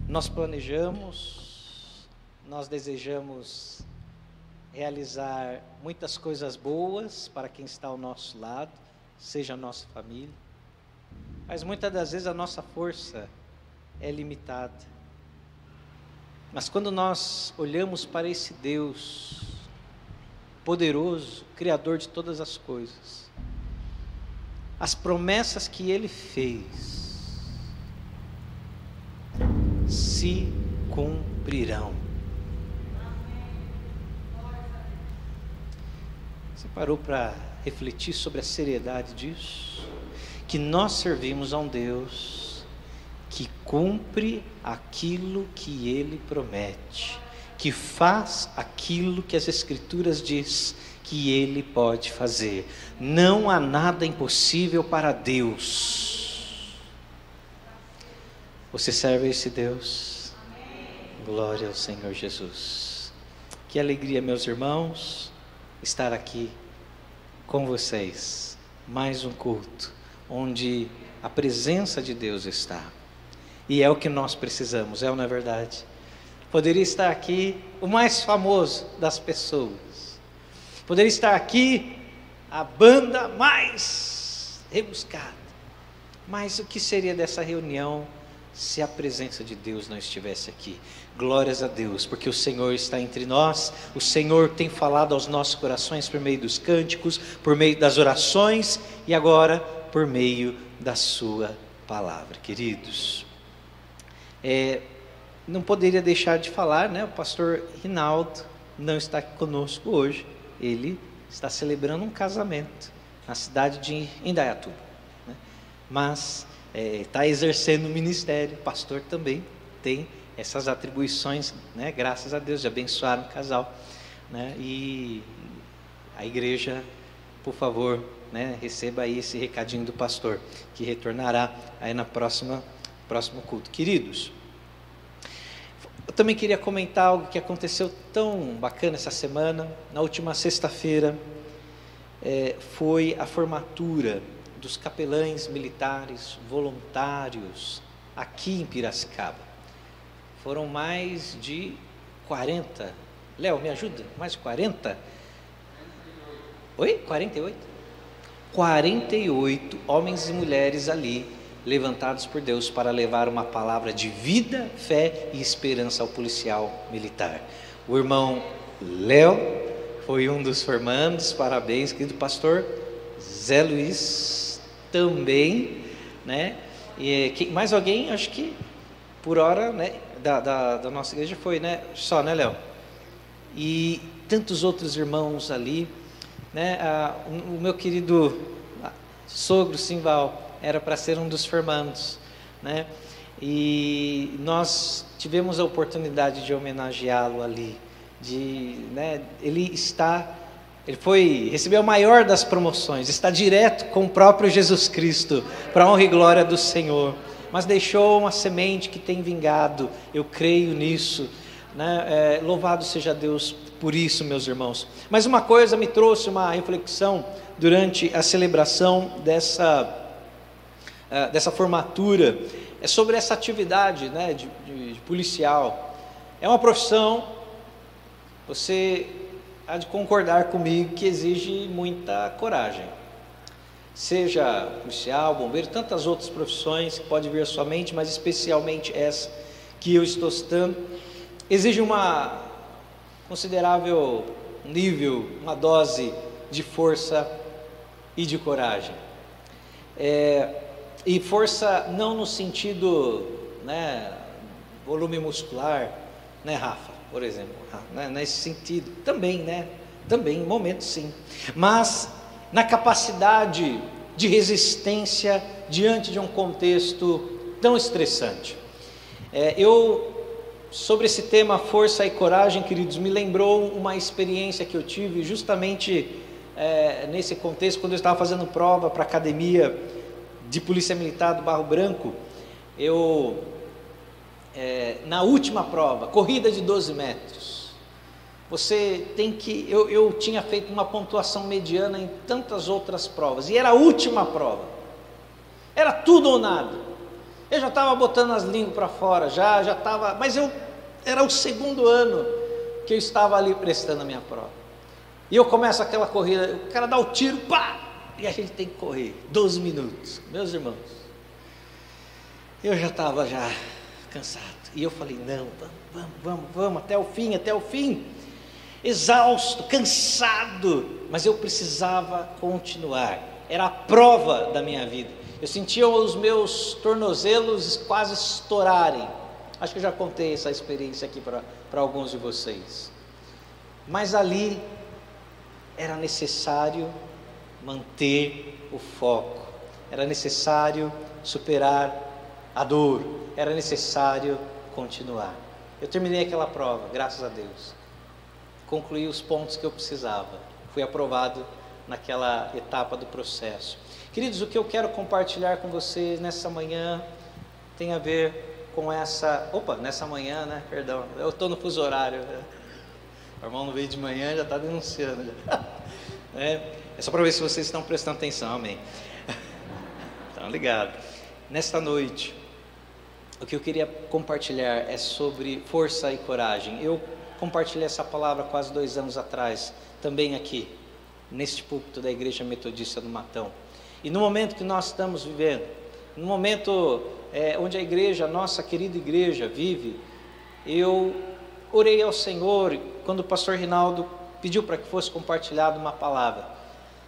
Nós planejamos, nós desejamos realizar muitas coisas boas para quem está ao nosso lado, seja a nossa família, mas muitas das vezes a nossa força é limitada. Mas quando nós olhamos para esse Deus poderoso, Criador de todas as coisas, as promessas que Ele fez se cumprirão. Você parou para refletir sobre a seriedade disso? Que nós servimos a um Deus que cumpre aquilo que Ele promete, que faz aquilo que as Escrituras diz que Ele pode fazer. Não há nada impossível para Deus. Você serve a esse Deus? Glória ao Senhor Jesus. Que alegria, meus irmãos, estar aqui com vocês. Mais um culto onde a presença de Deus está. E é o que nós precisamos, é ou não é verdade? Poderia estar aqui o mais famoso das pessoas. Poderia estar aqui a banda mais rebuscada. Mas o que seria dessa reunião se a presença de Deus não estivesse aqui? Glórias a Deus, porque o Senhor está entre nós. O Senhor tem falado aos nossos corações por meio dos cânticos, por meio das orações e agora por meio da sua palavra. Queridos, não poderia deixar de falar, né? O pastor Rinaldo não está aqui conosco hoje. Ele está celebrando um casamento na cidade de Indaiatuba, né? Mas está exercendo o ministério. O pastor também tem essas atribuições, né? Graças a Deus, de abençoar o casal, né? E a igreja, por favor, né? Receba aí esse recadinho do pastor, que retornará aí na próximo culto. Queridos, eu também queria comentar algo que aconteceu tão bacana essa semana. Na última sexta-feira foi a formatura dos capelães militares voluntários aqui em Piracicaba. Foram mais de 40. Léo, me ajuda? Mais de 40? Oi? 48? 48 homens e mulheres ali, levantados por Deus para levar uma palavra de vida, fé e esperança ao policial militar. O irmão Léo foi um dos formandos. Parabéns, querido pastor. Zé Luiz também, né? E mais alguém, acho que por hora, né, da nossa igreja foi, né? Só, né, Léo? E tantos outros irmãos ali, né? O meu querido sogro Simval era para ser um dos formandos, né? E nós tivemos a oportunidade de homenageá-lo ali, né? Ele recebeu a maior das promoções, está direto com o próprio Jesus Cristo, para a honra e glória do Senhor, mas deixou uma semente que tem vingado. Eu creio nisso, né? Louvado seja Deus por isso, meus irmãos. Mas uma coisa me trouxe uma reflexão durante a celebração dessa formatura, é sobre essa atividade, né, de policial. É uma profissão, você há de concordar comigo, que exige muita coragem. Seja policial, bombeiro, tantas outras profissões que pode vir à sua mente, mas especialmente essa que eu estou citando, exige uma considerável nível, uma dose de força e de coragem. E força não no sentido, né, volume muscular, né, Rafa, por exemplo, né, nesse sentido, também, né, também em momentos sim, mas na capacidade de resistência diante de um contexto tão estressante. Sobre esse tema força e coragem, queridos, me lembrou uma experiência que eu tive justamente nesse contexto, quando eu estava fazendo prova para a academia de Polícia Militar do Barro Branco. Na última prova, corrida de 12 metros, você tem que, eu tinha feito uma pontuação mediana em tantas outras provas, e era a última prova, era tudo ou nada. Eu já estava botando as línguas para fora, já estava, mas era o segundo ano que eu estava ali prestando a minha prova. E eu começo aquela corrida, o cara dá o tiro, pá, e a gente tem que correr 12 minutos. Meus irmãos, eu já estava cansado. E eu falei, não, vamos, até o fim. Exausto, cansado, mas eu precisava continuar. Era a prova da minha vida. Eu sentia os meus tornozelos quase estourarem. Acho que eu já contei essa experiência aqui para alguns de vocês. Mas ali era necessário manter o foco. Era necessário superar a dor. Era necessário continuar. Eu terminei aquela prova, graças a Deus. Concluí os pontos que eu precisava. Fui aprovado naquela etapa do processo. Queridos, o que eu quero compartilhar com vocês nessa manhã tem a ver com nessa manhã, né? Perdão, eu estou no fuso horário. O irmão não veio de manhã, já está denunciando. É só para ver se vocês estão prestando atenção, amém? Estão ligados. Nesta noite, o que eu queria compartilhar é sobre força e coragem. Eu compartilhei essa palavra quase 2 anos atrás, também aqui, neste púlpito da Igreja Metodista do Matão. E no momento que nós estamos vivendo, no momento onde a igreja, a nossa querida igreja vive, eu orei ao Senhor quando o pastor Rinaldo pediu para que fosse compartilhada uma palavra.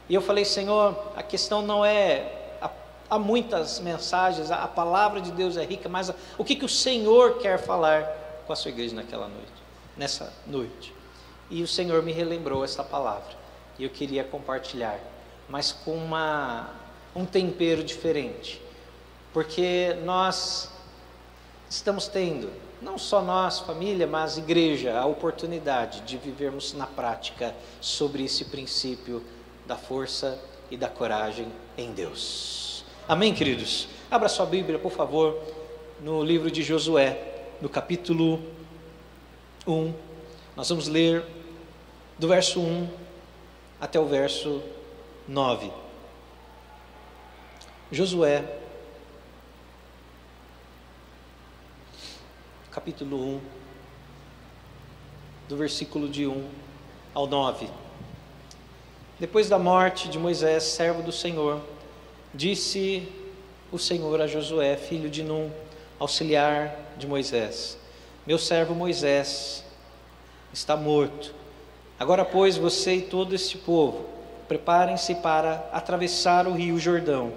E eu falei, Senhor, a questão não é, há muitas mensagens, a palavra de Deus é rica, mas o que o Senhor quer falar com a sua igreja nessa noite? E o Senhor me relembrou essa palavra, e eu queria compartilhar, mas com um tempero diferente, porque nós estamos tendo, não só nós, família, mas igreja, a oportunidade de vivermos na prática sobre esse princípio da força e da coragem em Deus. Amém, queridos? Abra sua Bíblia, por favor, no livro de Josué, no capítulo 1. Nós vamos ler do verso 1 até o verso 9. Josué, capítulo 1, do versículo de 1 ao 9. Depois da morte de Moisés, servo do Senhor, disse o Senhor a Josué, filho de Num, auxiliar de Moisés: meu servo Moisés está morto. Agora, pois, você e todo este povo, preparem-se para atravessar o rio Jordão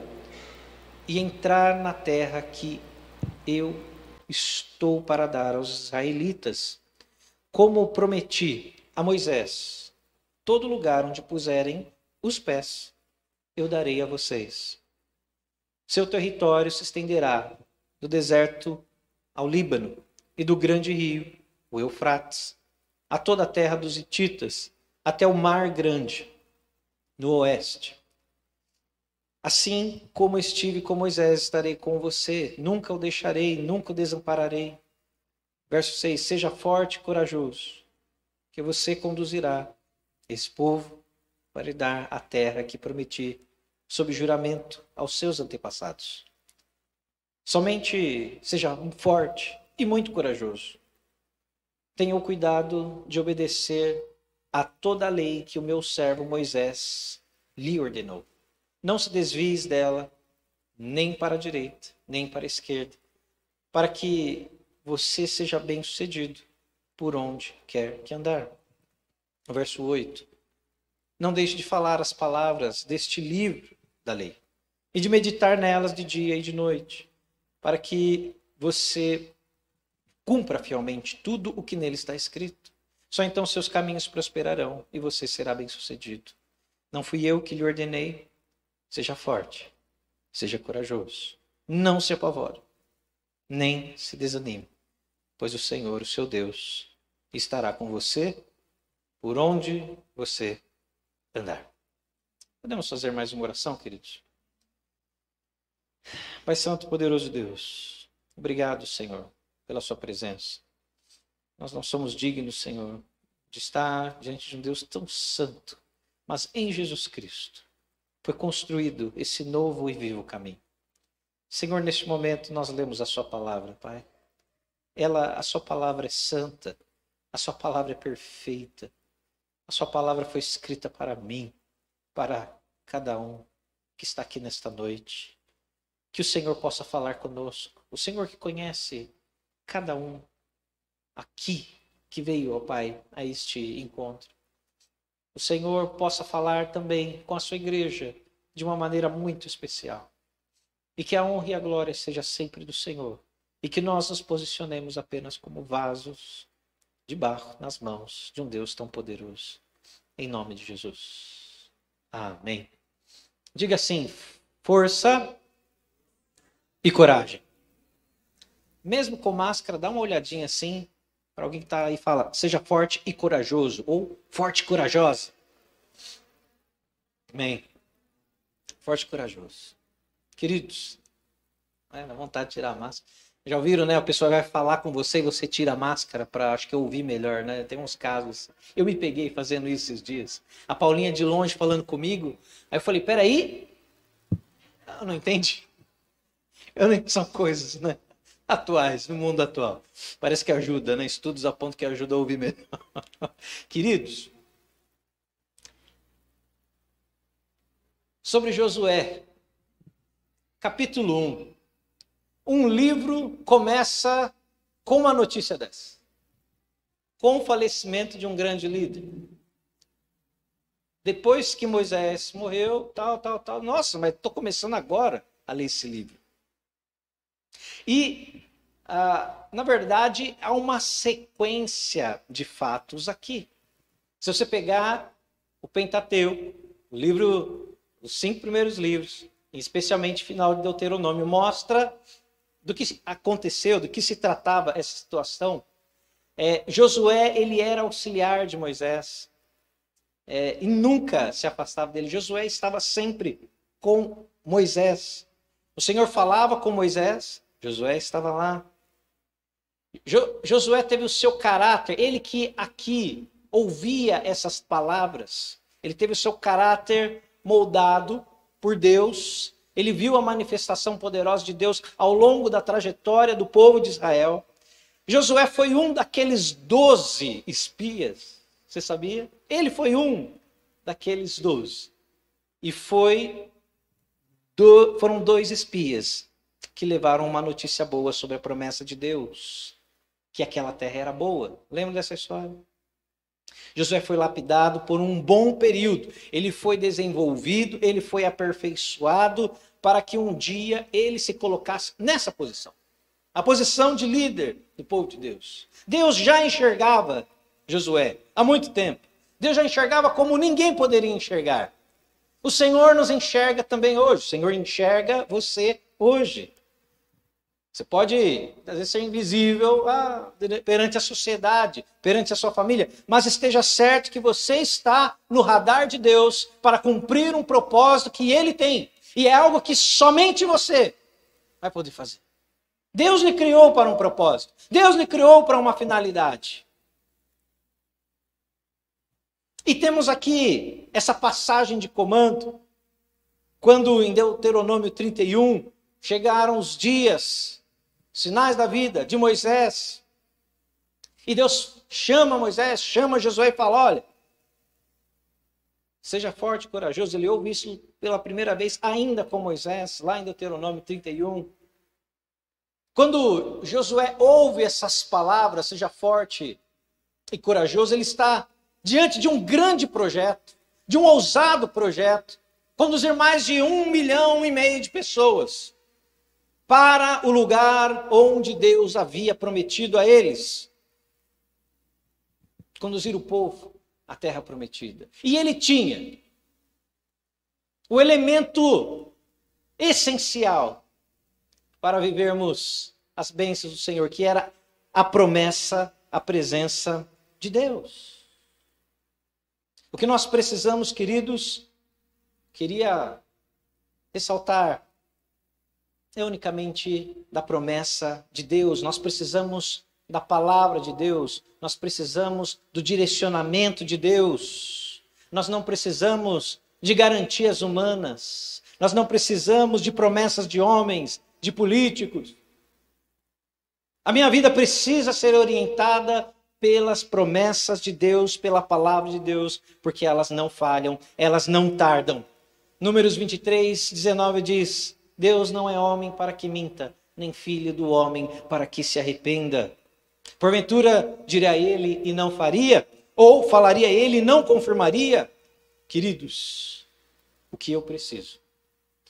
e entrar na terra que eu estou para dar aos israelitas, como prometi a Moisés. Todo lugar onde puserem os pés, eu darei a vocês. Seu território se estenderá do deserto ao Líbano e do grande rio, o Eufrates, a toda a terra dos hititas, até o mar grande, no oeste. Assim como estive com Moisés, estarei com você, nunca o deixarei, nunca o desampararei. Verso 6, seja forte e corajoso, que você conduzirá esse povo para lhe dar a terra que prometi, sob juramento aos seus antepassados. Somente seja forte e muito corajoso. Tenha o cuidado de obedecer a toda a lei que o meu servo Moisés lhe ordenou. Não se desvie dela, nem para a direita, nem para a esquerda, para que você seja bem-sucedido por onde quer que andar. Verso 8. Não deixe de falar as palavras deste livro da lei, e de meditar nelas de dia e de noite, para que você cumpra fielmente tudo o que nele está escrito. Só então seus caminhos prosperarão e você será bem-sucedido. Não fui eu que lhe ordenei? Seja forte, seja corajoso, não se apavore, nem se desanime, pois o Senhor, o seu Deus, estará com você por onde você andar. Podemos fazer mais uma oração, queridos? Pai Santo, poderoso Deus, obrigado, Senhor, pela sua presença. Nós não somos dignos, Senhor, de estar diante de um Deus tão santo, mas em Jesus Cristo foi construído esse novo e vivo caminho. Senhor, neste momento nós lemos a sua palavra, Pai. A sua palavra é santa, a sua palavra é perfeita, a sua palavra foi escrita para mim, para cada um que está aqui nesta noite. Que o Senhor possa falar conosco, o Senhor que conhece cada um aqui que veio, ó Pai, a este encontro. O Senhor possa falar também com a sua igreja de uma maneira muito especial. E que a honra e a glória seja sempre do Senhor. E que nós nos posicionemos apenas como vasos de barro nas mãos de um Deus tão poderoso. Em nome de Jesus. Amém. Diga assim: força e coragem. Mesmo com máscara, dá uma olhadinha assim para alguém que está aí e fala: seja forte e corajoso. Ou forte e corajosa. Amém. Forte e corajoso. Queridos, dá vontade de tirar a máscara. Já ouviram, né? A pessoa vai falar com você e você tira a máscara para, acho que, ouvir melhor, né? Tem uns casos. Eu me peguei fazendo isso esses dias. A Paulinha de longe falando comigo. Aí eu falei: peraí. Eu não entendi. São coisas, né? Atuais, no mundo atual. Parece que ajuda, né? Estudos apontam que ajuda a ouvir melhor. Queridos, sobre Josué. Capítulo 1. Um livro começa com uma notícia dessa. Com o falecimento de um grande líder. Depois que Moisés morreu, tal. Nossa, mas estou começando agora a ler esse livro. E, na verdade, há uma sequência de fatos aqui. Se você pegar o Pentateuco, o livro, os 5 primeiros livros, especialmente o final de Deuteronômio, mostra do que aconteceu, do que se tratava essa situação. Josué, ele era auxiliar de Moisés e nunca se afastava dele. Josué estava sempre com Moisés. O Senhor falava com Moisés, Josué estava lá. Josué teve o seu caráter, ele que aqui ouvia essas palavras, ele teve o seu caráter moldado por Deus, ele viu a manifestação poderosa de Deus ao longo da trajetória do povo de Israel. Josué foi um daqueles 12 espias, você sabia? Ele foi um daqueles 12. E foram 2 espias que levaram uma notícia boa sobre a promessa de Deus, que aquela terra era boa. Lembra dessa história? Josué foi lapidado por um bom período. Ele foi desenvolvido, ele foi aperfeiçoado para que um dia ele se colocasse nessa posição. A posição de líder do povo de Deus. Deus já enxergava Josué há muito tempo. Deus já enxergava como ninguém poderia enxergar. O Senhor nos enxerga também hoje. O Senhor enxerga você hoje. Você pode, às vezes, ser invisível perante a sociedade, perante a sua família, mas esteja certo que você está no radar de Deus para cumprir um propósito que Ele tem. E é algo que somente você vai poder fazer. Deus lhe criou para um propósito. Deus lhe criou para uma finalidade. E temos aqui essa passagem de comando, quando em Deuteronômio 31 chegaram os dias, sinais da vida de Moisés. E Deus chama Moisés, chama Josué e fala: olha, seja forte e corajoso. Ele ouve isso pela primeira vez ainda com Moisés, lá em Deuteronômio 31. Quando Josué ouve essas palavras, seja forte e corajoso, ele está diante de um grande projeto, de um ousado projeto, conduzir mais de 1,5 milhão de pessoas para o lugar onde Deus havia prometido a eles. Conduzir o povo à terra prometida. E ele tinha o elemento essencial para vivermos as bênçãos do Senhor, que era a promessa, a presença de Deus. O que nós precisamos, queridos, queria ressaltar, é unicamente da promessa de Deus. Nós precisamos da palavra de Deus, nós precisamos do direcionamento de Deus. Nós não precisamos de garantias humanas, nós não precisamos de promessas de homens de políticos. A minha vida precisa ser orientada pelas promessas de Deus, pela palavra de Deus, porque elas não falham, elas não tardam. Números 23, 19 diz: Deus não é homem para que minta, nem filho do homem para que se arrependa. Porventura diria ele e não faria? Ou falaria ele e não confirmaria? Queridos, o que eu preciso,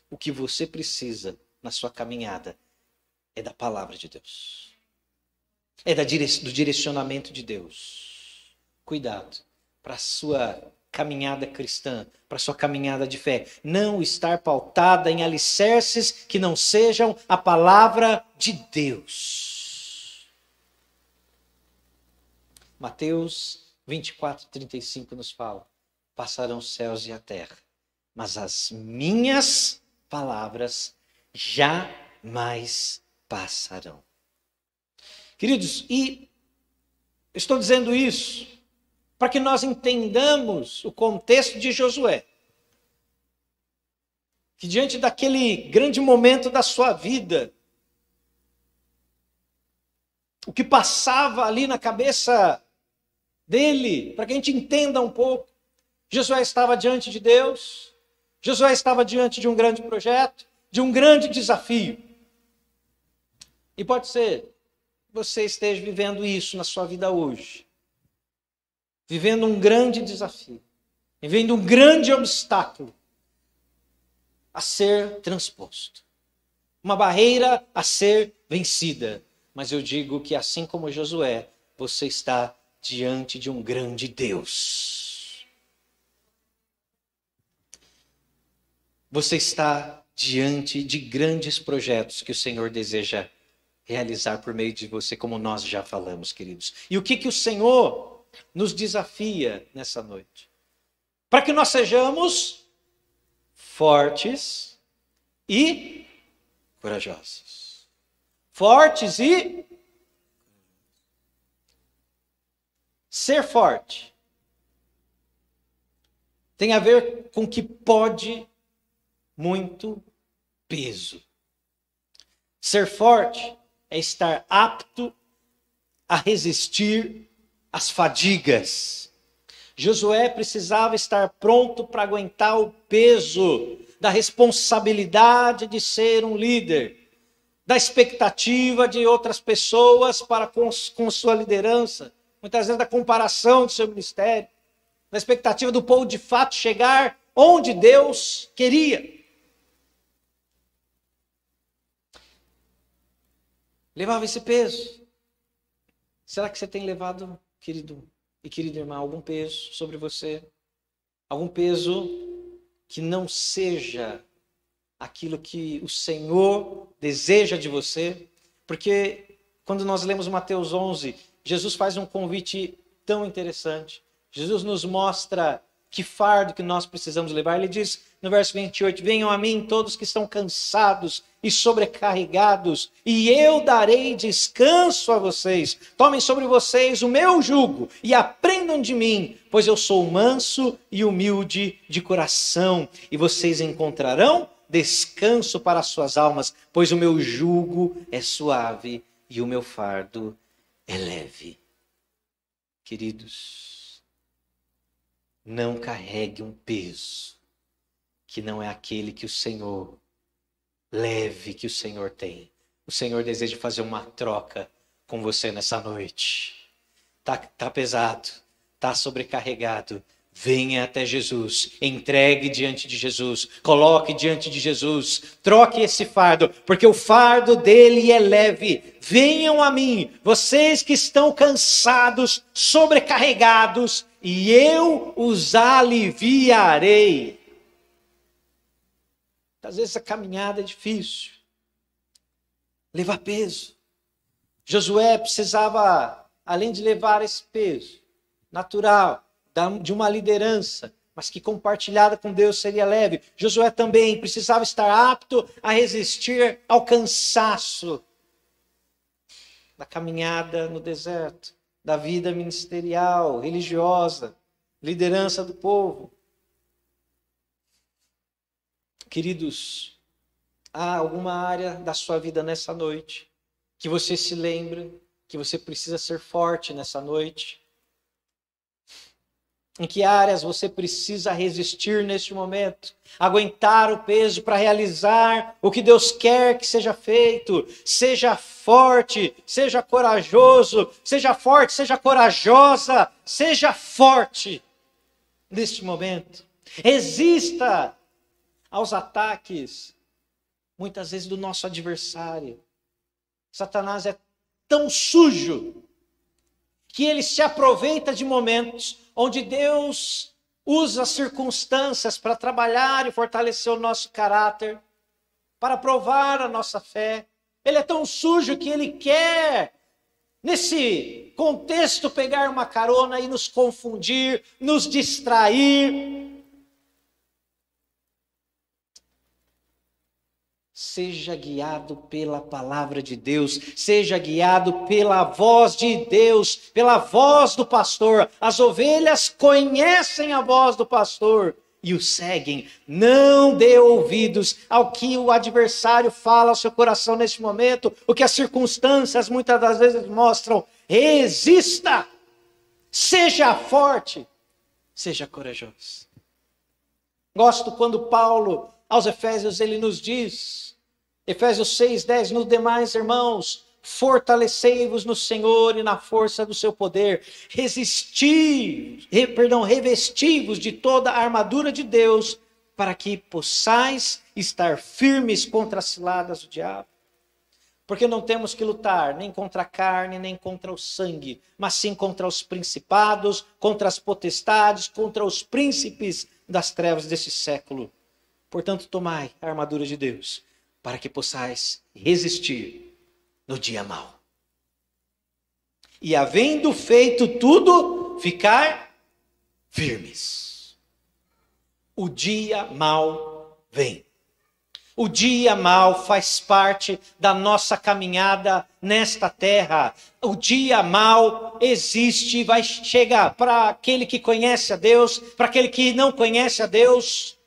o que você precisa na sua caminhada é da palavra de Deus. É do direcionamento de Deus. Cuidado para a sua caminhada cristã, para a sua caminhada de fé. Não estar pautada em alicerces que não sejam a palavra de Deus. Mateus 24, 35 nos fala: passarão os céus e a terra, mas as minhas palavras jamais passarão. Queridos, e estou dizendo isso para que nós entendamos o contexto de Josué. Que diante daquele grande momento da sua vida, o que passava ali na cabeça dele, para que a gente entenda um pouco, Josué estava diante de Deus, Josué estava diante de um grande projeto, de um grande desafio. E pode ser você esteja vivendo isso na sua vida hoje. Vivendo um grande desafio. Vivendo um grande obstáculo a ser transposto. Uma barreira a ser vencida. Mas eu digo que assim como Josué, você está diante de um grande Deus. Você está diante de grandes projetos que o Senhor deseja realizar por meio de você, como nós já falamos, queridos. E o que o Senhor nos desafia nessa noite? Para que nós sejamos fortes e corajosos. Fortes e... Ser forte tem a ver com que pode muito peso. Ser forte é estar apto a resistir às fadigas. Josué precisava estar pronto para aguentar o peso da responsabilidade de ser um líder, da expectativa de outras pessoas para com sua liderança, muitas vezes da comparação do seu ministério, da expectativa do povo de fato chegar onde Deus queria. Levava esse peso. Será que você tem levado, querido e querida irmã, algum peso sobre você? Algum peso que não seja aquilo que o Senhor deseja de você? Porque quando nós lemos Mateus 11, Jesus faz um convite tão interessante. Jesus nos mostra que fardo que nós precisamos levar. Ele diz no verso 28, venham a mim todos que estão cansados e sobrecarregados, e eu darei descanso a vocês. Tomem sobre vocês o meu jugo e aprendam de mim, pois eu sou manso e humilde de coração, e vocês encontrarão descanso para as suas almas, pois o meu jugo é suave e o meu fardo é leve. Queridos, não carregue um peso que não é aquele que o Senhor leve, que o Senhor tem. O Senhor deseja fazer uma troca com você nessa noite. Tá pesado, tá sobrecarregado. Venha até Jesus, entregue diante de Jesus, coloque diante de Jesus, troque esse fardo, porque o fardo dele é leve. Venham a mim, vocês que estão cansados, sobrecarregados, e eu os aliviarei. Às vezes a caminhada é difícil, levar peso. Josué precisava, além de levar esse peso natural, de uma liderança, mas que compartilhada com Deus seria leve. Josué também precisava estar apto a resistir ao cansaço da caminhada no deserto, da vida ministerial, religiosa, liderança do povo. Queridos, Há alguma área da sua vida nessa noite que você se lembra que você precisa ser forte nessa noite? Em que áreas você precisa resistir neste momento? Aguentar o peso para realizar o que Deus quer que seja feito. Seja forte, seja corajoso, seja forte, seja corajosa, seja forte neste momento. Resista aos ataques, muitas vezes do nosso adversário. Satanás é tão sujo que ele se aproveita de momentos onde Deus usa as circunstâncias para trabalhar e fortalecer o nosso caráter, para provar a nossa fé. Ele é tão sujo que ele quer, nesse contexto, pegar uma carona e nos confundir, nos distrair. Seja guiado pela palavra de Deus, seja guiado pela voz de Deus, pela voz do pastor. As ovelhas conhecem a voz do pastor e o seguem. Não dê ouvidos ao que o adversário fala ao seu coração neste momento, o que as circunstâncias muitas das vezes mostram. Resista, seja forte, seja corajoso. Gosto quando Paulo, aos Efésios, ele nos diz, Efésios 6:10, nos demais, irmãos, fortalecei-vos no Senhor e na força do seu poder, revesti-vos de toda a armadura de Deus, para que possais estar firmes contra as ciladas do diabo. Porque não temos que lutar nem contra a carne, nem contra o sangue, mas sim contra os principados, contra as potestades, contra os príncipes das trevas desse século. Portanto, tomai a armadura de Deus, para que possais resistir no dia mau. E havendo feito tudo, ficar firmes. O dia mau vem. O dia mau faz parte da nossa caminhada nesta terra. O dia mau existe e vai chegar para aquele que conhece a Deus, para aquele que não conhece a Deus.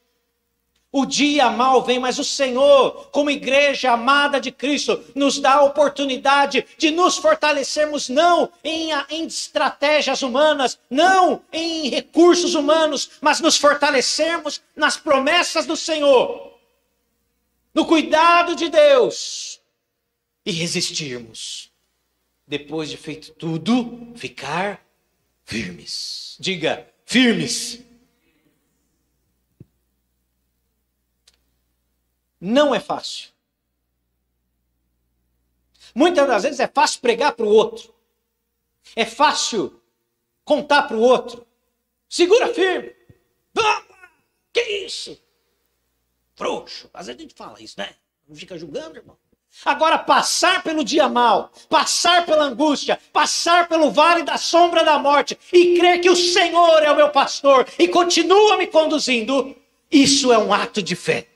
O dia mau vem, mas o Senhor, como igreja amada de Cristo, nos dá a oportunidade de nos fortalecermos não em estratégias humanas, não em recursos humanos, mas nos fortalecermos nas promessas do Senhor, no cuidado de Deus e resistirmos. Depois de feito tudo, ficar firmes. Diga, firmes. Não é fácil. Muitas das vezes é fácil pregar para o outro. É fácil contar para o outro. Segura firme. Vamos! Que isso? Frouxo. Às vezes a gente fala isso, né? Não fica julgando, irmão. Agora, passar pelo dia mau, passar pela angústia, passar pelo vale da sombra da morte e crer que o Senhor é o meu pastor e continua me conduzindo, isso é um ato de fé.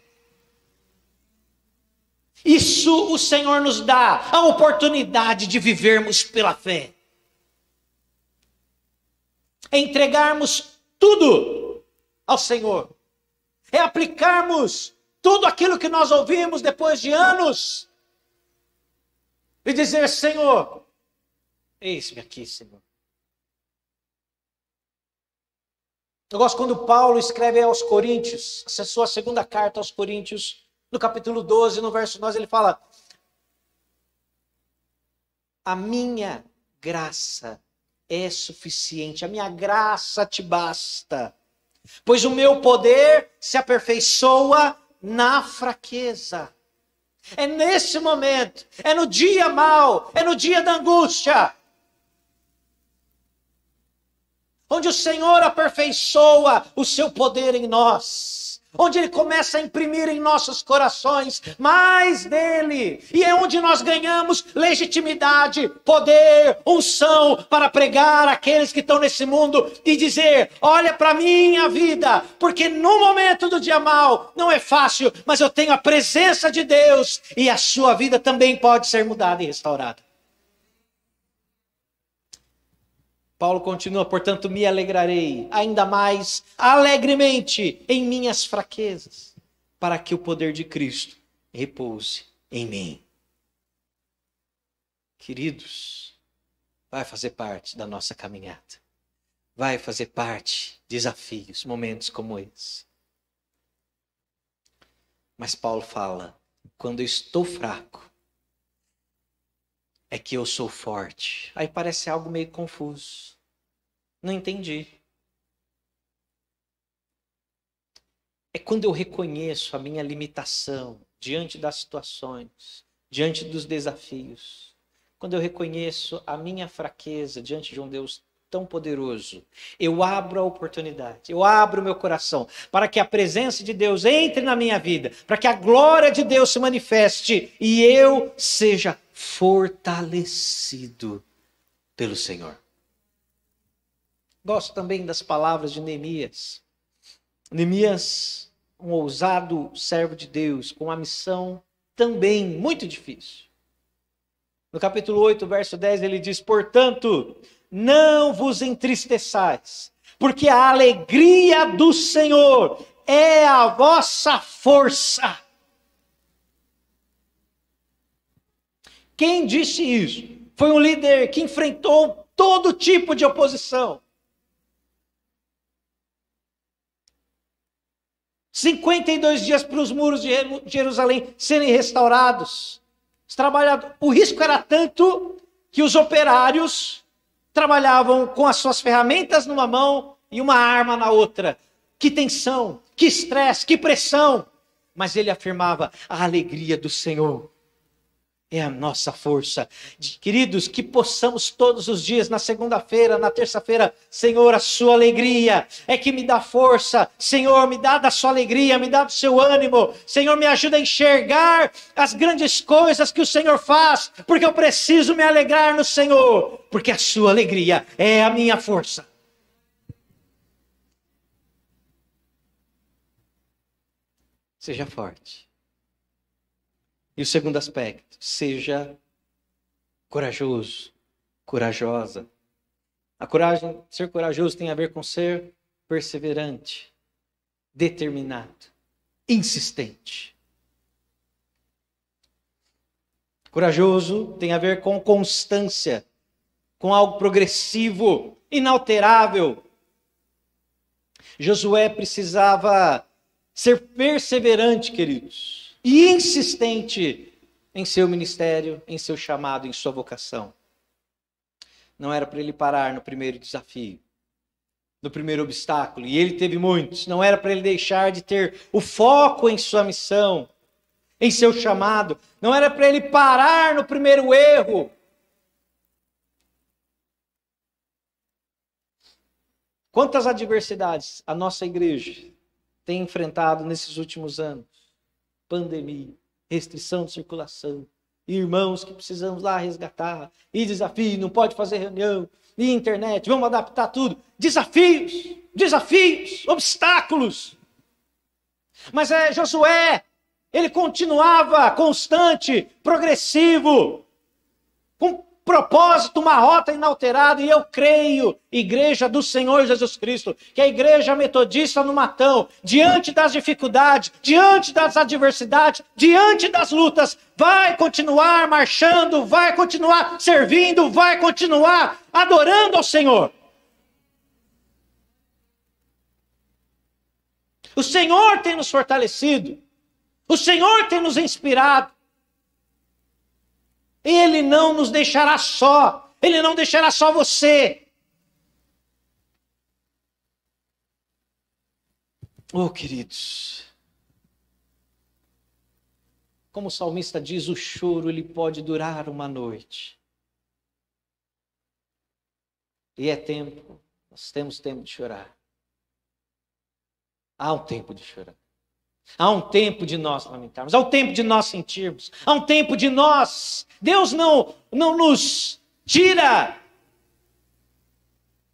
Isso o Senhor nos dá a oportunidade de vivermos pela fé. É entregarmos tudo ao Senhor. É aplicarmos tudo aquilo que nós ouvimos depois de anos. E dizer, Senhor, eis-me aqui, Senhor. Eu gosto quando Paulo escreve aos Coríntios, essa é a sua segunda carta aos Coríntios, no capítulo 12, no verso 9, ele fala: a minha graça é suficiente, a minha graça te basta, pois o meu poder se aperfeiçoa na fraqueza. É nesse momento, é no dia mau, é no dia da angústia, onde o Senhor aperfeiçoa o seu poder em nós. Onde Ele começa a imprimir em nossos corações mais dele. E é onde nós ganhamos legitimidade, poder, unção para pregar àqueles que estão nesse mundo e dizer, olha para a minha vida, porque no momento do dia mau não é fácil, mas eu tenho a presença de Deus e a sua vida também pode ser mudada e restaurada. Paulo continua, portanto, me alegrarei ainda mais alegremente em minhas fraquezas, para que o poder de Cristo repouse em mim. Queridos, vai fazer parte da nossa caminhada. Vai fazer parte de desafios, momentos como esse. Mas Paulo fala, quando eu estou fraco, é que eu sou forte. Aí parece algo meio confuso. Não entendi. É quando eu reconheço a minha limitação diante das situações, diante dos desafios. Quando eu reconheço a minha fraqueza diante de um Deus tão poderoso, eu abro a oportunidade, eu abro o meu coração para que a presença de Deus entre na minha vida, para que a glória de Deus se manifeste e eu seja fortalecido pelo Senhor. Gosto também das palavras de Neemias. Neemias, um ousado servo de Deus, com uma missão também muito difícil. No capítulo 8, verso 10, ele diz, portanto, não vos entristeçais, porque a alegria do Senhor é a vossa força. Quem disse isso? Foi um líder que enfrentou todo tipo de oposição. 52 dias para os muros de Jerusalém serem restaurados. O risco era tanto que os operários trabalhavam com as suas ferramentas numa mão e uma arma na outra. Que tensão, que estresse, que pressão. Mas ele afirmava, a alegria do Senhor é a nossa força. Queridos, que possamos todos os dias, na segunda-feira, na terça-feira, Senhor, a sua alegria é que me dá força. Senhor, me dá da sua alegria, me dá do seu ânimo. Senhor, me ajuda a enxergar as grandes coisas que o Senhor faz, porque eu preciso me alegrar no Senhor, porque a sua alegria é a minha força. Seja forte. E o segundo aspecto, seja corajoso, corajosa. A coragem, ser corajoso tem a ver com ser perseverante, determinado, insistente. Corajoso tem a ver com constância, com algo progressivo, inalterável. Josué precisava ser perseverante, queridos, e insistente em seu ministério, em seu chamado, em sua vocação. Não era para ele parar no primeiro desafio, no primeiro obstáculo, e ele teve muitos. Não era para ele deixar de ter o foco em sua missão, em seu chamado. Não era para ele parar no primeiro erro. Quantas adversidades a nossa igreja tem enfrentado nesses últimos anos? Pandemia, restrição de circulação, irmãos que precisamos lá resgatar, e desafio, não pode fazer reunião, e internet, vamos adaptar tudo. Desafios, obstáculos. Mas Josué, ele continuava constante, progressivo, com propósito, uma rota inalterada, e eu creio, igreja do Senhor Jesus Cristo, que a igreja metodista no Matão, diante das dificuldades, diante das adversidades, diante das lutas, vai continuar marchando, vai continuar servindo, vai continuar adorando ao Senhor. O Senhor tem nos fortalecido, o Senhor tem nos inspirado. Ele não nos deixará só. Ele não deixará só você. Oh, queridos. Como o salmista diz, o choro ele pode durar uma noite. E é tempo. Nós temos tempo de chorar. Há um tempo de chorar. Há um tempo de nós lamentarmos, há um tempo de nós sentirmos, há um tempo de nós. Deus não nos tira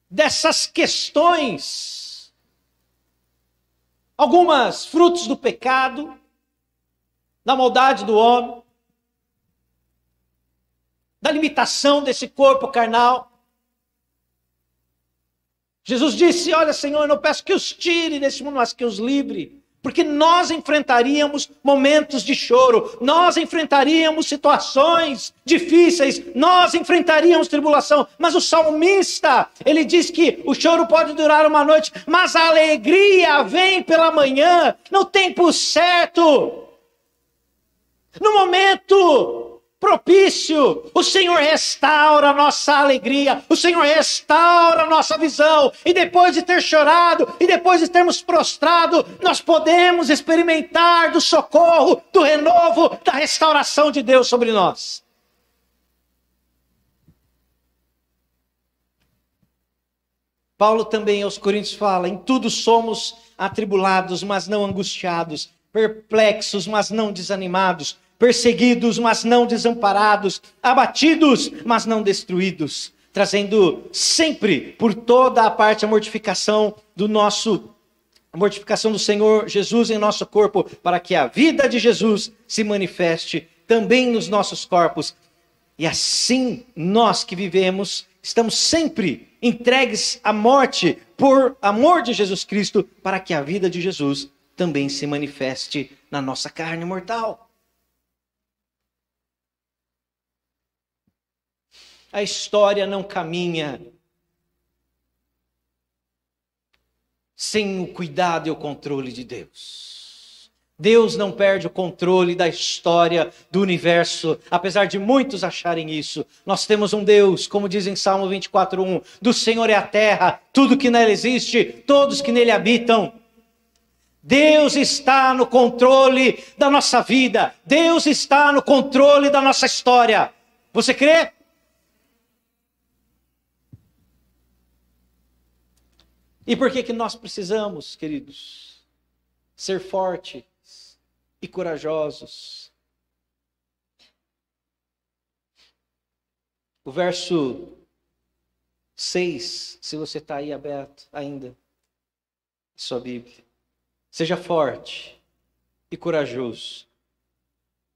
dessas questões, algumas frutos do pecado, da maldade do homem, da limitação desse corpo carnal. Jesus disse, olha Senhor, eu não peço que os tire desse mundo, mas que os livre. Porque nós enfrentaríamos momentos de choro, nós enfrentaríamos situações difíceis, nós enfrentaríamos tribulação. Mas o salmista, ele diz que o choro pode durar uma noite, mas a alegria vem pela manhã, no tempo certo, no momento propício. O Senhor restaura a nossa alegria, o Senhor restaura a nossa visão, e depois de ter chorado, e depois de termos prostrado, nós podemos experimentar do socorro, do renovo, da restauração de Deus sobre nós. Paulo também aos Coríntios fala: em tudo somos atribulados, mas não angustiados, perplexos, mas não desanimados, perseguidos, mas não desamparados, abatidos, mas não destruídos, trazendo sempre por toda a parte a mortificação do Senhor Jesus em nosso corpo, para que a vida de Jesus se manifeste também nos nossos corpos. E assim nós que vivemos, estamos sempre entregues à morte por amor de Jesus Cristo, para que a vida de Jesus também se manifeste na nossa carne mortal. A história não caminha sem o cuidado e o controle de Deus. Deus não perde o controle da história do universo, apesar de muitos acharem isso. Nós temos um Deus, como diz em Salmo 24:1, do Senhor é a terra, tudo que nela existe, todos que nele habitam. Deus está no controle da nossa vida, Deus está no controle da nossa história. Você crê? E por que nós precisamos, queridos, ser fortes e corajosos? O verso 6, se você está aí aberto ainda, sua Bíblia. Seja forte e corajoso,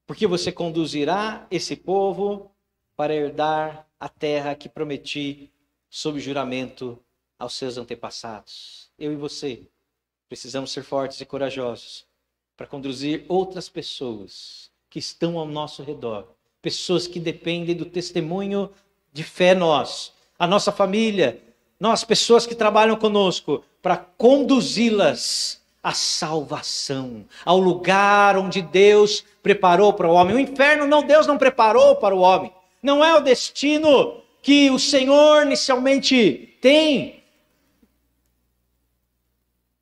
porque você conduzirá esse povo para herdar a terra que prometi sob juramento aos seus antepassados. Eu e você precisamos ser fortes e corajosos para conduzir outras pessoas que estão ao nosso redor, pessoas que dependem do testemunho de fé nosso, a nossa família, nós, pessoas que trabalham conosco, para conduzi-las à salvação, ao lugar onde Deus preparou para o homem. O inferno Deus não preparou para o homem, não é o destino que o Senhor inicialmente tem.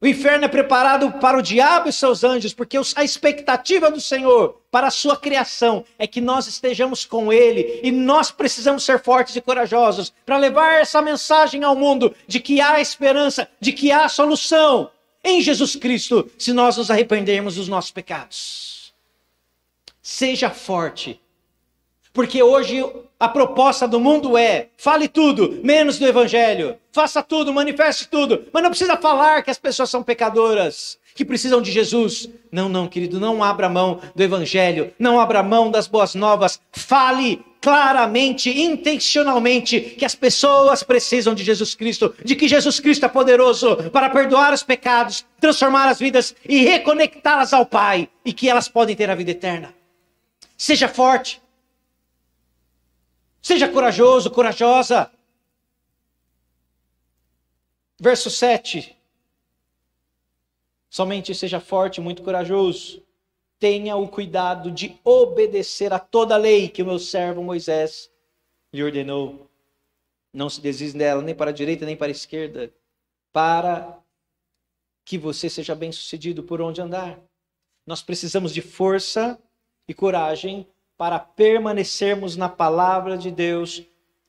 O inferno é preparado para o diabo e seus anjos, porque a expectativa do Senhor para a sua criação é que nós estejamos com Ele, e nós precisamos ser fortes e corajosos para levar essa mensagem ao mundo de que há esperança, de que há solução em Jesus Cristo, se nós nos arrependermos dos nossos pecados. Seja forte, porque hoje a proposta do mundo é: fale tudo, menos do Evangelho. Faça tudo, manifeste tudo. Mas não precisa falar que as pessoas são pecadoras, que precisam de Jesus. Não, querido, não abra mão do Evangelho. Não abra mão das boas novas. Fale claramente, intencionalmente, que as pessoas precisam de Jesus Cristo. De que Jesus Cristo é poderoso para perdoar os pecados, transformar as vidas e reconectá-las ao Pai. E que elas podem ter a vida eterna. Seja forte. Seja corajoso, corajosa. Verso 7. Somente seja forte e muito corajoso. Tenha o cuidado de obedecer a toda a lei que o meu servo Moisés lhe ordenou. Não se desvie dela, nem para a direita, nem para a esquerda, para que você seja bem-sucedido por onde andar. Nós precisamos de força e coragem para permanecermos na palavra de Deus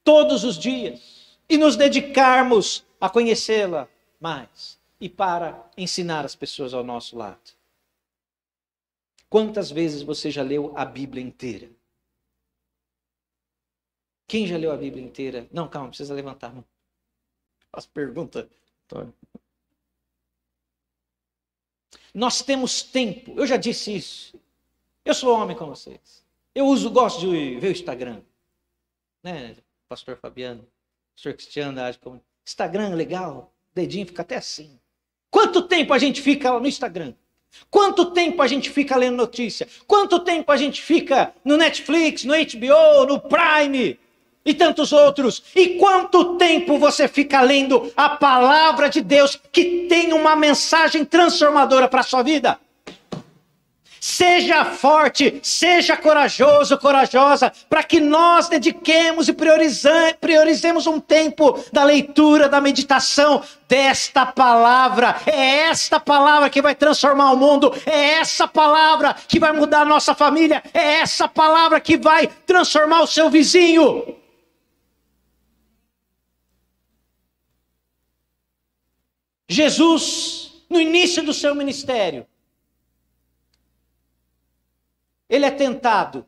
todos os dias e nos dedicarmos a conhecê-la mais e para ensinar as pessoas ao nosso lado. Quantas vezes você já leu a Bíblia inteira? Quem já leu a Bíblia inteira? Não, calma, precisa levantar a mão. Faço pergunta. Nós temos tempo, eu já disse isso. Eu sou homem como vocês. Eu gosto de ver o Instagram. Né, pastor Fabiano, pastor Cristiano, acho que Instagram é legal, o dedinho fica até assim. Quanto tempo a gente fica no Instagram? Quanto tempo a gente fica lendo notícia? Quanto tempo a gente fica no Netflix, no HBO, no Prime e tantos outros? E quanto tempo você fica lendo a palavra de Deus que tem uma mensagem transformadora para a sua vida? Seja forte, seja corajoso, corajosa, para que nós dediquemos e priorizemos um tempo da leitura, da meditação desta palavra. É esta palavra que vai transformar o mundo, é essa palavra que vai mudar a nossa família, é essa palavra que vai transformar o seu vizinho. Jesus, no início do seu ministério, ele é tentado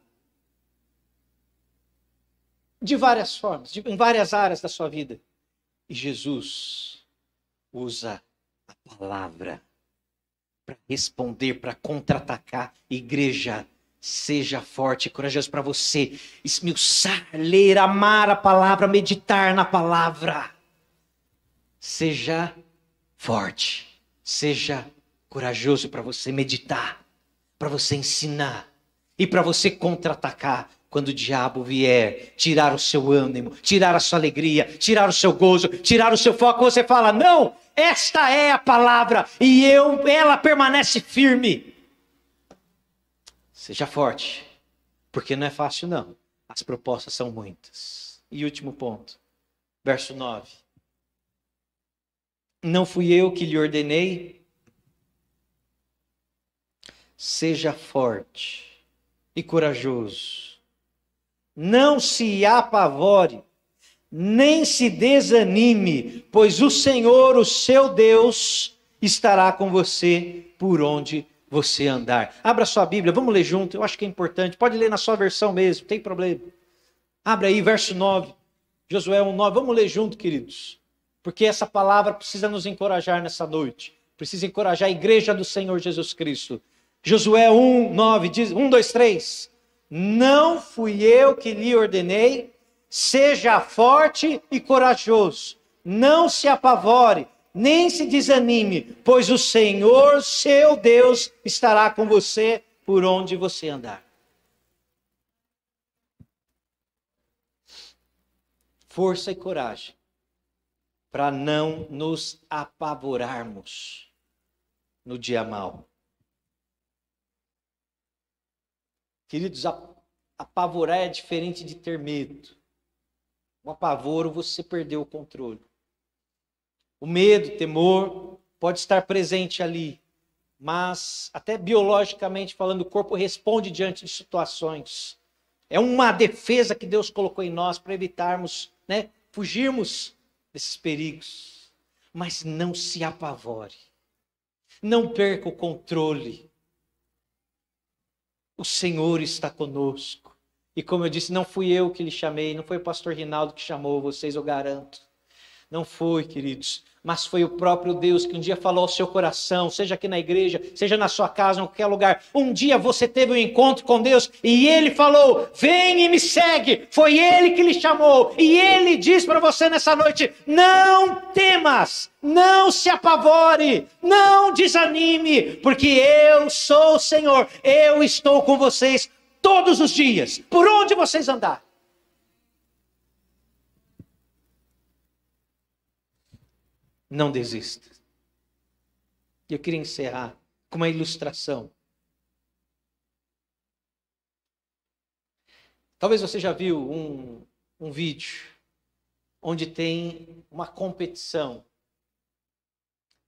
de várias formas, em várias áreas da sua vida. E Jesus usa a palavra para responder, para contra-atacar. Igreja, seja forte e corajoso para você esmiuçar, ler, amar a palavra, meditar na palavra. Seja forte, seja corajoso para você meditar, para você ensinar. E para você contra-atacar quando o diabo vier tirar o seu ânimo, tirar a sua alegria, tirar o seu gozo, tirar o seu foco, você fala, não, esta é a palavra e ela permanece firme. Seja forte, porque não é fácil não, as propostas são muitas. E último ponto, verso 9. Não fui eu que lhe ordenei, seja forte e corajoso, não se apavore, nem se desanime, pois o Senhor, o seu Deus, estará com você por onde você andar. Abra sua Bíblia, vamos ler junto, eu acho que é importante, pode ler na sua versão mesmo, não tem problema. Abra aí, verso 9, Josué 1:9, vamos ler junto, queridos, porque essa palavra precisa nos encorajar nessa noite, precisa encorajar a igreja do Senhor Jesus Cristo. Josué 1:9 diz, 1, 2, 3. Não fui eu que lhe ordenei, seja forte e corajoso, não se apavore, nem se desanime, pois o Senhor, seu Deus, estará com você por onde você andar. Força e coragem, para não nos apavorarmos no dia mau. Queridos, apavorar é diferente de ter medo. O apavoro, você perdeu o controle. O medo, o temor, pode estar presente ali. Mas, até biologicamente falando, o corpo responde diante de situações. É uma defesa que Deus colocou em nós para evitarmos, fugirmos desses perigos. Mas não se apavore. Não perca o controle. O Senhor está conosco. E como eu disse, não fui eu que lhe chamei, não foi o pastor Rinaldo que chamou vocês, eu garanto. Não foi, queridos, mas foi o próprio Deus que um dia falou ao seu coração, seja aqui na igreja, seja na sua casa, em qualquer lugar. Um dia você teve um encontro com Deus e Ele falou, vem e me segue. Foi Ele que lhe chamou e Ele diz para você nessa noite, não temas, não se apavore, não desanime, porque eu sou o Senhor, eu estou com vocês todos os dias, por onde vocês andarem. Não desista. Eu queria encerrar com uma ilustração. Talvez você já viu um vídeo onde tem uma competição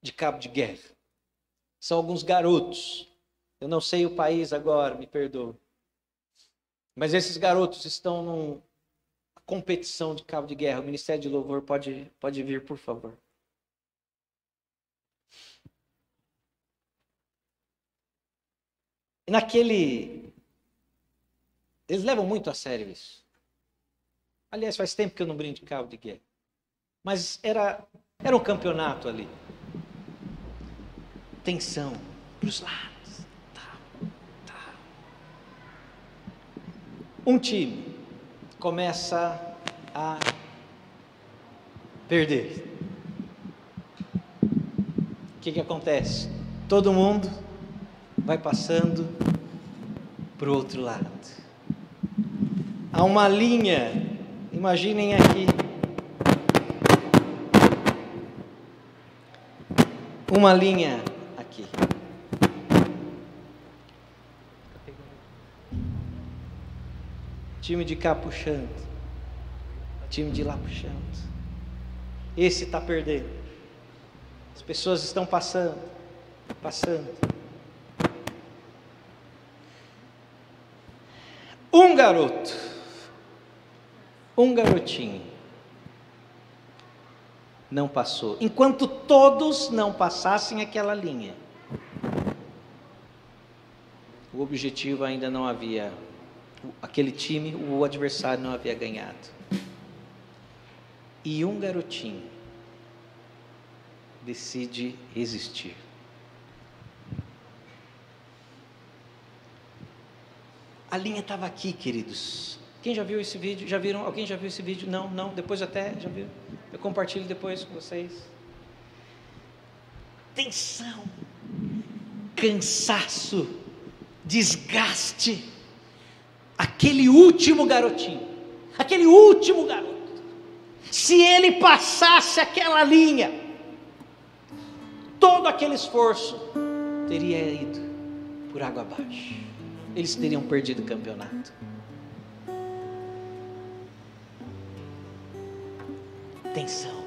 de cabo de guerra. São alguns garotos. Eu não sei o país agora, me perdoe. Mas esses garotos estão numa competição de cabo de guerra. O Ministério de Louvor pode vir, por favor. Eles levam muito a sério isso. Aliás, faz tempo que eu não brinco de cabo de guerra. Mas era um campeonato ali. Tensão para os lados. Tá. Um time começa a perder. O que acontece? Todo mundo vai passando para o outro lado. Há uma linha, imaginem aqui, uma linha aqui. Time de cá puxando, time de lá puxando. Esse está perdendo. As pessoas estão passando. Um garotinho, não passou. Enquanto todos não passassem aquela linha, o objetivo ainda não havia, aquele time, o adversário não havia ganhado. E um garotinho decide resistir. A linha estava aqui, queridos. Quem já viu esse vídeo? Já viram? Alguém já viu esse vídeo? Não, depois até, já viu? Eu compartilho depois com vocês. Tensão, cansaço, desgaste. Aquele último garotinho, se ele passasse aquela linha, todo aquele esforço teria ido por água abaixo. Eles teriam perdido o campeonato. Tensão.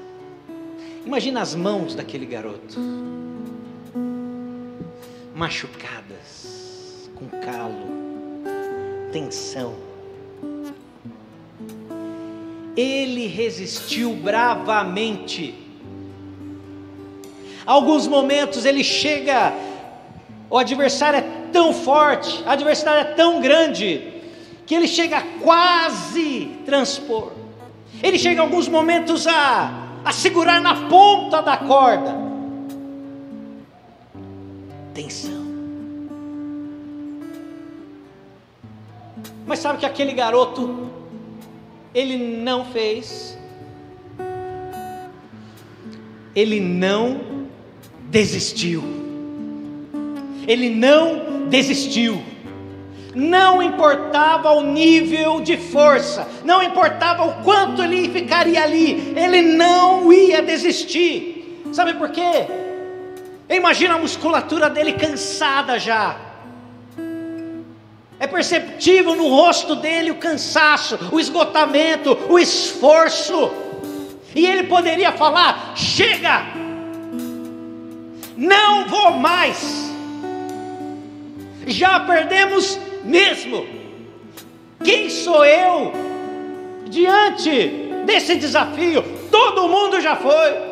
Imagina as mãos daquele garoto, machucadas, com calo, tensão. Ele resistiu bravamente. Alguns momentos ele chega, o adversário é tão forte, a adversidade é tão grande, que ele chega a quase transpor. Ele chega em alguns momentos a segurar na ponta da corda. Tensão. Mas sabe que aquele garoto, ele não fez, ele não desistiu. Ele não desistiu. Não importava o nível de força, não importava o quanto ele ficaria ali, ele não ia desistir. Sabe por quê? Imagina a musculatura dele cansada já. É perceptível no rosto dele o cansaço, o esgotamento, o esforço. E ele poderia falar: chega, não vou mais, já perdemos mesmo. Quem sou eu diante desse desafio? Todo mundo já foi.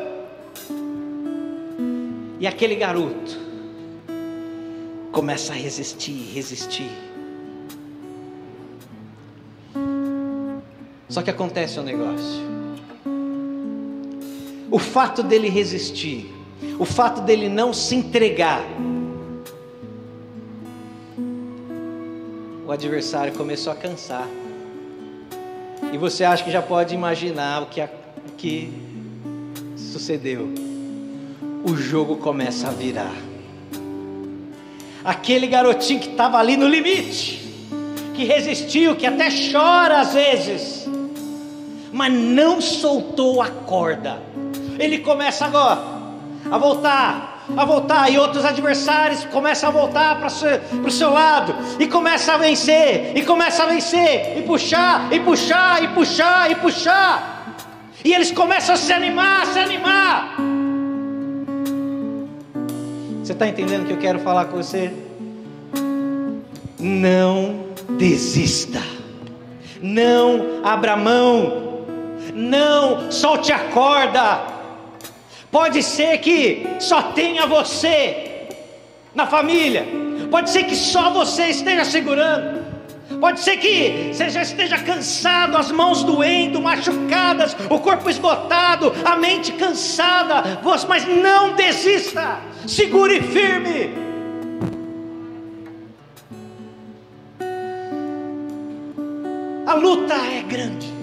E aquele garoto começa a resistir. Só que acontece um negócio. O fato dele resistir, o fato dele não se entregar, o adversário começou a cansar. E você acha que já pode imaginar o que sucedeu. O jogo começa a virar. Aquele garotinho que estava ali no limite, que resistiu, que até chora às vezes, mas não soltou a corda. Ele começa agora a voltar, e outros adversários começam a voltar para o seu lado, e começa a vencer, e puxar, e eles começam a se animar. Você está entendendo o que eu quero falar com você? Não desista, não abra mão, não solte a corda. Pode ser que só tenha você na família, pode ser que só você esteja segurando, pode ser que você já esteja cansado, as mãos doendo, machucadas, o corpo esgotado, a mente cansada, mas não desista, segure firme. A luta é grande.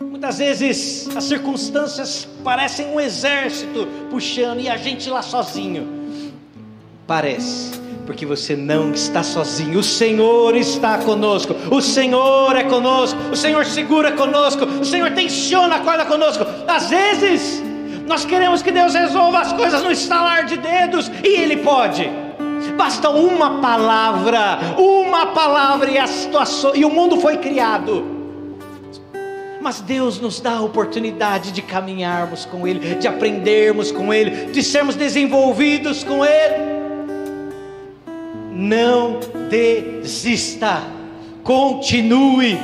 Muitas vezes as circunstâncias parecem um exército puxando e a gente lá sozinho. porque você não está sozinho. O Senhor está conosco, o Senhor é conosco, o Senhor segura conosco, o Senhor tensiona a corda conosco. Às vezes nós queremos que Deus resolva as coisas no estalar de dedos, e Ele pode. Basta uma palavra e a situação, e o mundo foi criado. Mas Deus nos dá a oportunidade de caminharmos com Ele, de aprendermos com Ele, de sermos desenvolvidos com Ele. Não desista, continue,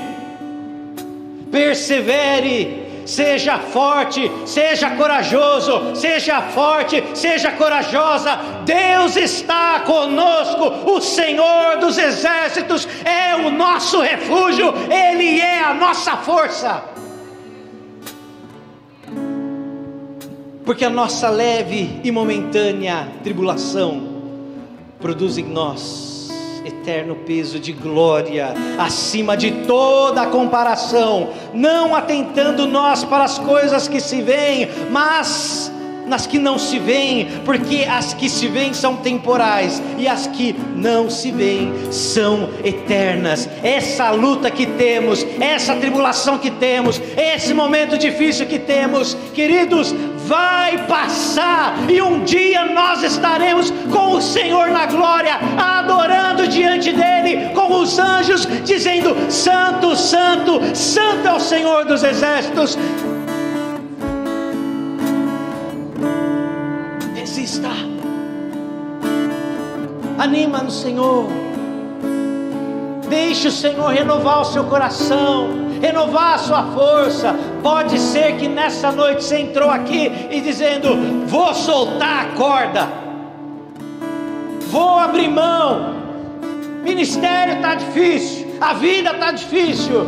persevere, seja forte, seja corajoso, seja forte, seja corajosa. Deus está conosco, o Senhor dos exércitos é o nosso refúgio, Ele é a nossa força. Porque a nossa leve e momentânea tribulação produz em nós eterno peso de glória, acima de toda comparação, não atentando nós para as coisas que se veem, mas nas que não se veem, porque as que se veem são temporais, e as que não se veem são eternas. Essa luta que temos, essa tribulação que temos, esse momento difícil que temos, queridos, vai passar, e um dia nós estaremos com o Senhor na glória, adorando diante dele, com os anjos, dizendo: Santo, Santo, Santo é o Senhor dos exércitos. Desista, anima no Senhor, deixe o Senhor renovar o seu coração, renovar a sua força. Pode ser que nessa noite você entrou aqui e dizendo: vou soltar a corda, vou abrir mão, ministério está difícil, a vida está difícil,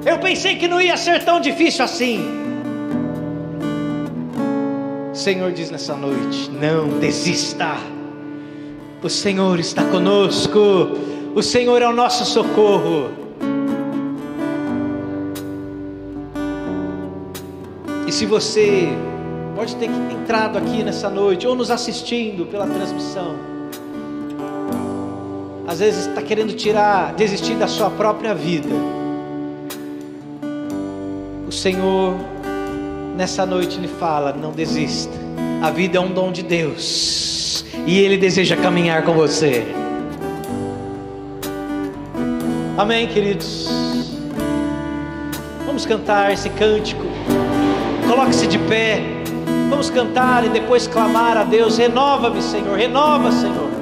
eu pensei que não ia ser tão difícil assim. O Senhor diz nessa noite: não desista, o Senhor está conosco, o Senhor é o nosso socorro. E se você pode ter entrado aqui nessa noite, ou nos assistindo pela transmissão, às vezes está querendo desistir da sua própria vida, o Senhor nessa noite lhe fala: não desista, a vida é um dom de Deus, e Ele deseja caminhar com você. Amém, queridos? Vamos cantar esse cântico, coloque-se de pé, vamos cantar e depois clamar a Deus: renova-me, Senhor, renova, Senhor.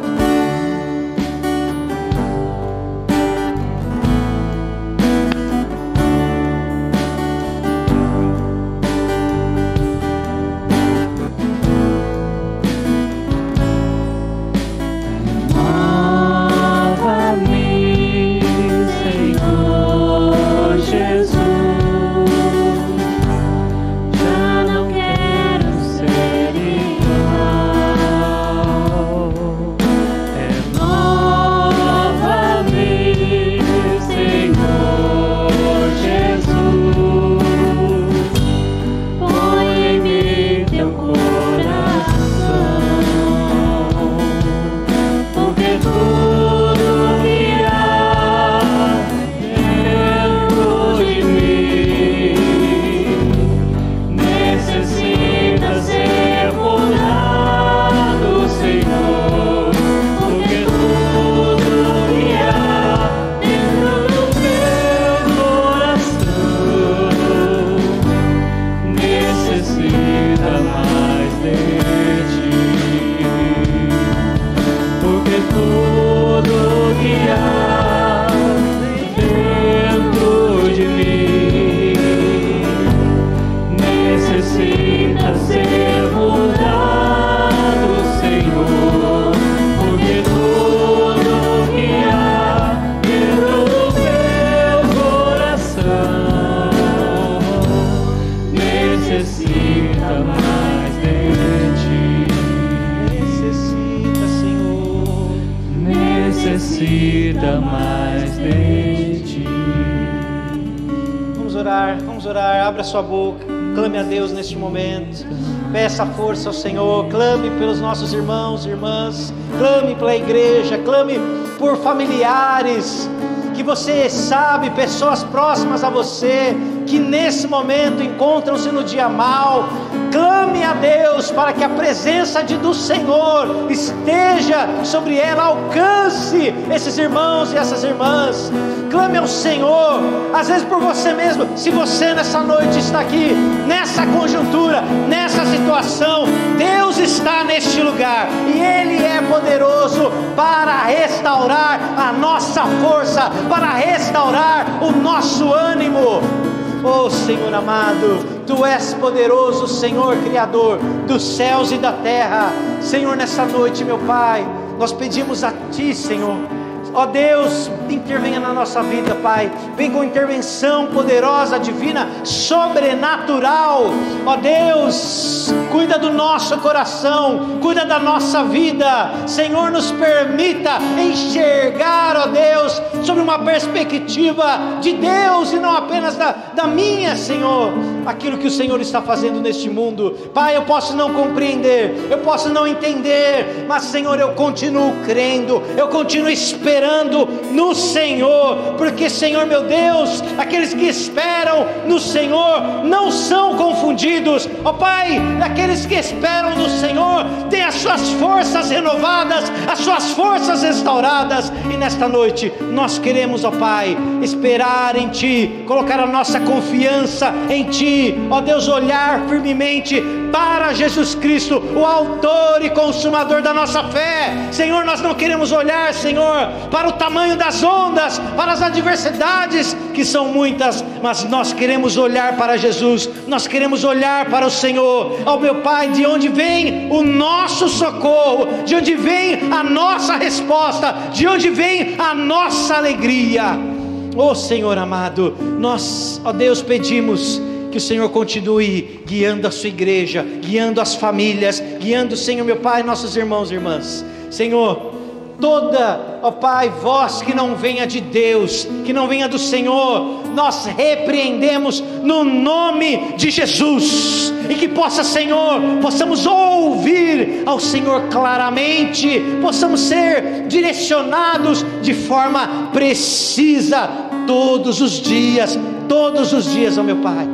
necessita mais de ti. Vamos orar, abra sua boca. Clame a Deus neste momento. Peça força ao Senhor. Clame pelos nossos irmãos e irmãs. Clame pela igreja. Clame por familiares que você sabe, pessoas próximas a você, que nesse momento encontram-se no dia mau. Clame a Deus para que a presença do Senhor esteja sobre ela, alcance esses irmãos e essas irmãs. Clame ao Senhor, às vezes por você mesmo. Se você nessa noite está aqui, nessa conjuntura, nessa situação, Deus está neste lugar e Ele é poderoso para restaurar a nossa força, para restaurar o nosso ânimo. Oh Senhor amado, Tu és poderoso, Senhor Criador dos céus e da terra. Senhor, nessa noite, meu Pai, nós pedimos a Ti, Senhor, ó Deus, intervenha na nossa vida, Pai. Vem com intervenção poderosa, divina, sobrenatural. Ó Deus, cuida do nosso coração, cuida da nossa vida. Senhor, nos permita enxergar, ó Deus, sobre uma perspectiva de Deus e não apenas da minha, Senhor, aquilo que o Senhor está fazendo neste mundo. Pai, eu posso não compreender, eu posso não entender, mas Senhor, eu continuo crendo, eu continuo esperando no Senhor, porque Senhor meu Deus, aqueles que esperam no Senhor não são confundidos. Ó Pai, aqueles que esperam no Senhor têm as suas forças renovadas, as suas forças restauradas. E nesta noite nós queremos, ó Pai, esperar em Ti, colocar a nossa confiança em Ti, ó Deus, olhar firmemente para Jesus Cristo, o autor e consumador da nossa fé. Senhor, nós não queremos olhar, Senhor, para o tamanho das ondas, para as adversidades que são muitas, mas nós queremos olhar para Jesus, nós queremos olhar para o Senhor. Ó meu Pai, de onde vem o nosso socorro, de onde vem a nossa resposta, de onde vem a nossa alegria. Ó Senhor amado, nós, ó Deus, pedimos que o Senhor continue guiando a sua igreja, guiando as famílias, guiando, Senhor meu Pai, nossos irmãos e irmãs. Senhor, toda, ó Pai, voz que não venha de Deus, que não venha do Senhor, nós repreendemos no nome de Jesus. E que possa, Senhor, possamos ouvir ao Senhor claramente, possamos ser direcionados de forma precisa todos os dias, ó meu Pai.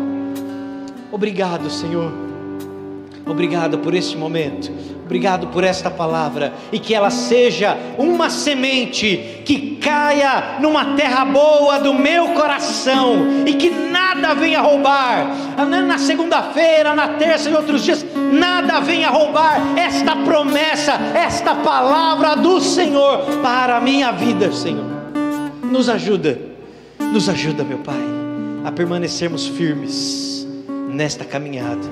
Obrigado, Senhor, obrigado por este momento, obrigado por esta palavra, e que ela seja uma semente que caia numa terra boa do meu coração, e que nada venha roubar, na segunda-feira, na terça e outros dias, nada venha roubar esta promessa, esta palavra do Senhor para a minha vida. Senhor, nos ajuda, meu Pai, a permanecermos firmes nesta caminhada,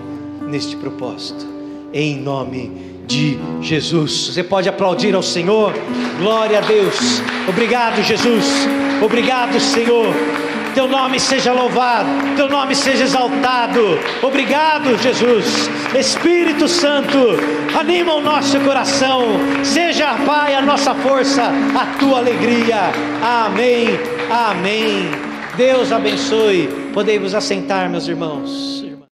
neste propósito, em nome de Jesus. Você pode aplaudir ao Senhor? Glória a Deus. Obrigado, Jesus. Obrigado, Senhor. Teu nome seja louvado, Teu nome seja exaltado. Obrigado, Jesus. Espírito Santo, anima o nosso coração. Seja, Pai, a nossa força, a Tua alegria. Amém, amém. Deus abençoe. Podemos assentar, meus irmãos.